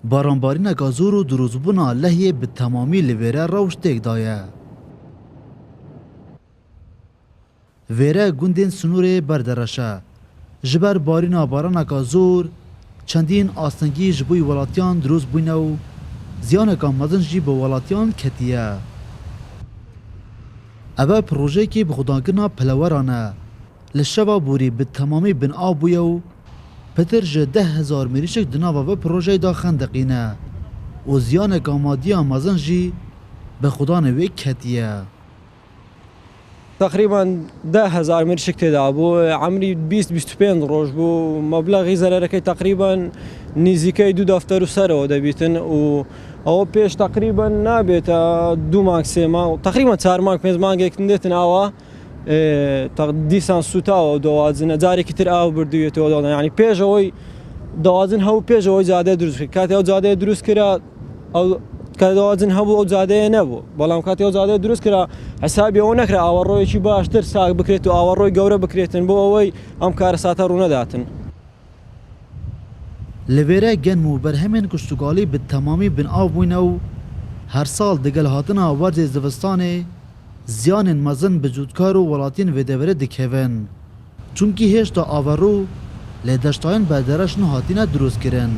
بارانبارینeka zor û dirûzbûna lehiyê bi temamî li vêre rewş têk daye. Vêre gundên Sinûrê berdereşe. Ji ber barîna baraneka zor, çendîn astengî ji bo welatiyan dirûz bûne û ziyaneka mezin jî bi welatiyan ketiye. Ev e projeyekî bi xwedagirina pileweran e. Li şeva borî bi temamî bin av bûye û pitir ji 10,000 mirîşek di nava vê projeyê da xendeqîne û ziyaneka madiya mezin jî bi xudanê wê ketiye. تقریبا 10,000 مرشک تێدا بوو عمری 20-25 ڕۆژ بوو مەبلەغی زەرەرەکەی تقریبا نزیکەی 2 دەفتەر و سەرەوە دەبیتن و ئەوە پێش تقریبا نابێتە 2 مانگ 3 مانگ تقریبا 4 مانگ 5 مانگێکتن دێتن ئاوا دیسان سوتاوە دەوازنە جارێکی تر ئاو بردوویێتەوە دەڵێن یعنی پێشەوەی دەوازن هەوو پێشەوەی جادەیە دروست کرد کاتی ئەو جادەیە دروست کرا ئەو کادەوازن هەبوو ئەو جادەیە نەبوو بەڵام کاتی ئەو جادەیە دروست کرا حسابی ئەوە نەکرا ئاوەڕۆیەکی باشتر ساک بکرێت و ئاوەڕۆی گەورە بکرێتن بۆ ئەوەی ئەم کارە ساتە ڕوونەداتن. Li vêre gen û berhemên kuştugalî bi temamî bin av bûne û her sal digel hatina werzê zivistanê ziyanên mezin bi cûtkar û welatiyên vê deverê dikevin. Çunkî hêşta averû lê deştayên berdereş nû hatine drûstkirin.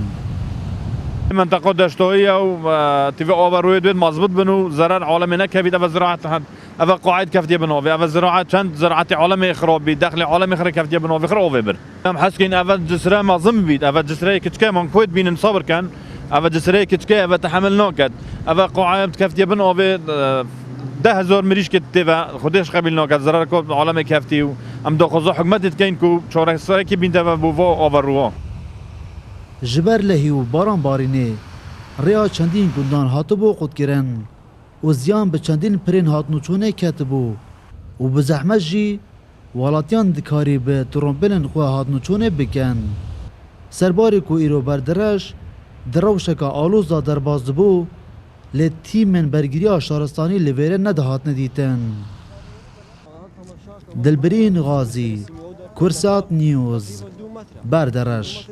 منطقه دشتویه و تیوی آوروی دوید مضبوط بنو ضرر عالمی نکبید او زراعت او قاعد کفتی بنوی او زراعت چند زراعت عالمی خرابی دخل عالمی خراب کفتی بنوی خرابی بر هم حس کن او جسره مازم بید او جسره کچکه من کوید بینن صبر کن او جسره کچکه او تحمل نکد او قاعد کفتی بنوی 10,000 مریش که تیوه خودش قبیل نکد ضرر کو عالمی کفتی و ام دو خزو حکمت کن کو چهار سال کی بینده و بو آوروا Ji ber lehî û baranbarînê rêya çendîn gundan hatibû qutkirin û ziyan bi çendîn pirên hatnûçûnê ketibû û bi zehmet jî welatiyan dikarî bi trompêlên xwe hatnûçûnê bikin. Serbarê ku îro berdireş di rewşeka alûz da derbas dibû lê tîmên bergiriya şaristanî li vêrê nedihatine dîtin. Dilbirîn Gazî, Kursat News, Berdereş.